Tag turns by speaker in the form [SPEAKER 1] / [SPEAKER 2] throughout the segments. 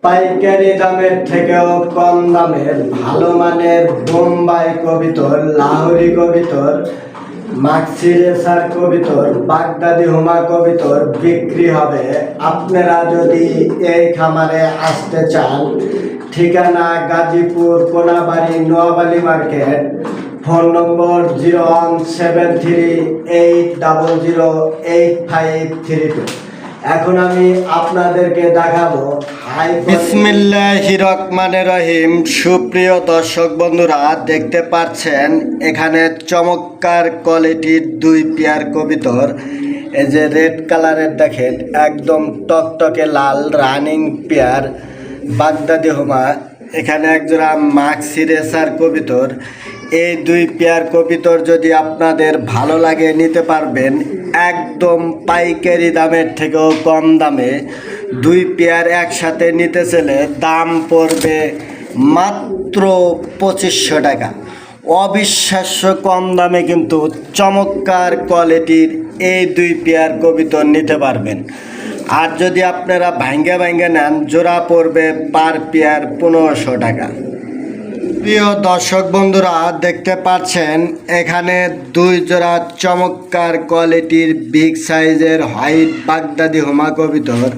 [SPEAKER 1] পাইকারি দামের থেকেও কম দামের ভালো মানের বোম্বাই কবিতর, লাহোরি কবিতর, মাক্সি রেসার কবিতর, বাগদাদি হুমা কবিতর বিক্রি হবে। আপনারা যদি এই খামারে আসতে চান, ঠিকানা গাজীপুর কোনাবাড়ি নোয়াবালি মার্কেট, ফোন নম্বর 01738008532। এখন আমি আপনাদেরকে দেখাবো বিসমিল্লাহির রহমানির রহিম। সুপ্রিয় দর্শক বন্ধুরা, দেখতে পাচ্ছেন এখানে চমৎকার কোয়ালিটির দুই পেয়ার কবিতর। এই যে রেড কালারের দেখেন, একদম টকটকে লাল রানিং পেয়ার বাগদাদি হুমা। এখানে একজোড়া মাক্সি রেসার কবিতর। এই দুই পেয়ার কবিতর যদি আপনাদের ভালো লাগে নিতে পারবেন একদম পাইকারি দামের থেকেও কম দামে। দুই পেয়ার একসাথে নিতে চলে দাম পড়বে মাত্র 2500 টাকা। অবিশ্বাস্য কম দামে কিন্তু চমৎকার কোয়ালিটির এই দুই পেয়ার কবিতর নিতে পারবেন। আর যদি আপনারা ভাঙ্গে নেন, জোড়া পড়বে পার পেয়ার 1500 টাকা। প্রিয় দর্শক বন্ধুরা, দেখতে পাচ্ছেন এখানে দুই জোড়া চমৎকার কোয়ালিটির বিগ সাইজের হোয়াইট বাগদাদি হুমা কবিতর।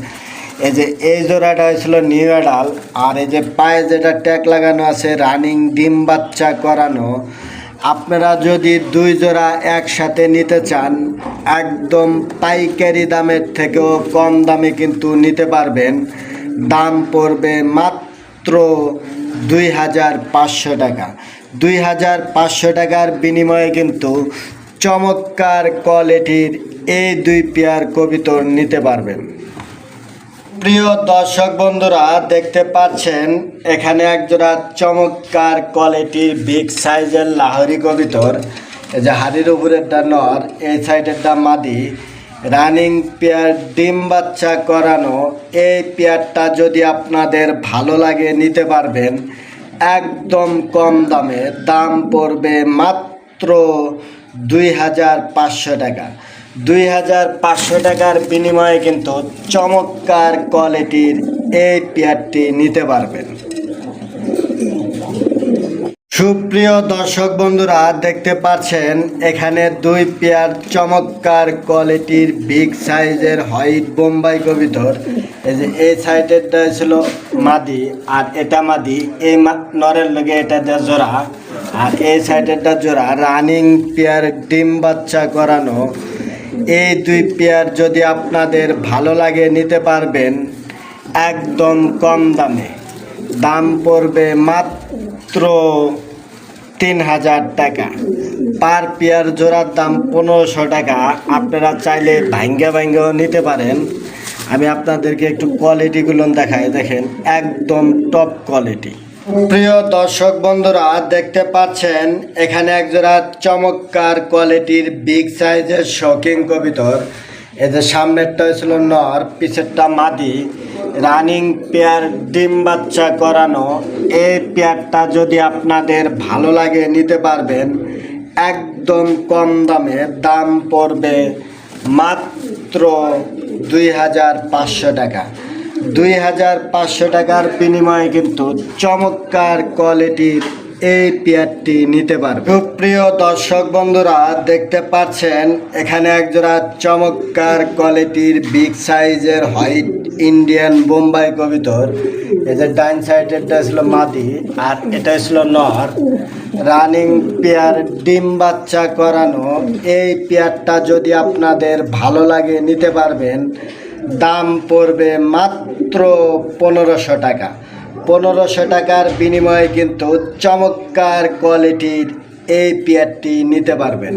[SPEAKER 1] এই যে এই জোড়াটা হয়েছিল নিউ অ্যাডাল, আর এই যে পায়ে যেটা ট্যাগ লাগানো আছে রানিং ডিম বাচ্চা করানো। আপনারা যদি দুই জোড়া একসাথে নিতে চান একদম পাইকারি দামের থেকেও কম দামে কিন্তু নিতে পারবেন। দাম পড়বে মাত্র 2500 টাকা। 2500 টাকার বিনিময়ে কিন্তু চমৎকার কোয়ালিটির এই দুই পেয়ার কবিতর নিতে পারবেন। প্রিয় দর্শক বন্ধুরা, দেখতে পাচ্ছেন এখানে একজোড়া চমৎকার কোয়ালিটির বিগ সাইজের লাহোরি কবিতর। এই যে হাড়ির উপরেরটা নর, এই সাইডেরটা মাদি, রানিং পেয়ার ডিম বাচ্চা করানো। এই পেয়ারটা যদি আপনাদের ভালো লাগে নিতে পারবেন একদম কম দামে। দাম পড়বে মাত্র 2500 টাকা। 2500 টাকার বিনিময়ে কিন্তু চমৎকার কোয়ালিটির এই পেয়ারটি নিতে পারবেন। সুপ্রিয় দর্শক বন্ধুরা, দেখতে পাচ্ছেন এখানে দুই পেয়ার চমৎকার কোয়ালিটির বিগ সাইজের হোয়াইট বোম্বাই কবিতর। এই যে এই সাইডেরটা ছিল মাদি, আর এটা মাদি, এই নরের লগে এটা দেওয়া জোড়া, আর এই সাইডেরটা জোড়া রানিং পেয়ার ডিম বাচ্চা করানো। এই দুই পেয়ার যদি আপনাদের ভালো লাগে নিতে পারবেন একদম কম দামে। দাম পড়বে মাত্র 3000 টাকা। পার পেয়ার জোড়ার দাম 1500 টাকা। আপনারা চাইলে ভাঙ্গেও নিতে পারেন। আমি আপনাদেরকে একটু কোয়ালিটিগুলো দেখাই, দেখেন একদম টপ কোয়ালিটি। প্রিয় দর্শক বন্ধুরা, দেখতে পাচ্ছেন এখানে একজোড়া চমৎকার কোয়ালিটির বিগ সাইজের শৌখিন কবিতর। এদের সামনেরটা হয়েছিল নর, পিছেরটা মাদি, রানিং পেয়ার ডিম বাচ্চা করানো। এই পেয়ারটা যদি আপনাদের ভালো লাগে নিতে পারবেন একদম কম দামে। দাম পড়বে মাত্র 2500 টাকা। 2500 টাকার বিনিময়ে কিন্তু চমৎকার কোয়ালিটির এই পেয়ারটি নিতে পারবে। প্রিয় দর্শক বন্ধুরা, দেখতে পাচ্ছেন এখানে একজোড়া চমৎকার কোয়ালিটির বিগ সাইজের হোয়াইট ইন্ডিয়ান বোম্বাই কবিতর। এই যে ডাইন সাইডেরটা ছিল মাদি, আর এটা ছিল নর, রানিং পেয়ার ডিম বাচ্চা করানো। এই পেয়ারটা যদি আপনাদের ভালো লাগে নিতে পারবেন। দাম পড়বে মাত্র 1500 টাকা। 1500 টাকার বিনিময়ে কিন্তু চমৎকার কোয়ালিটির এই পেয়ারটি নিতে পারবেন।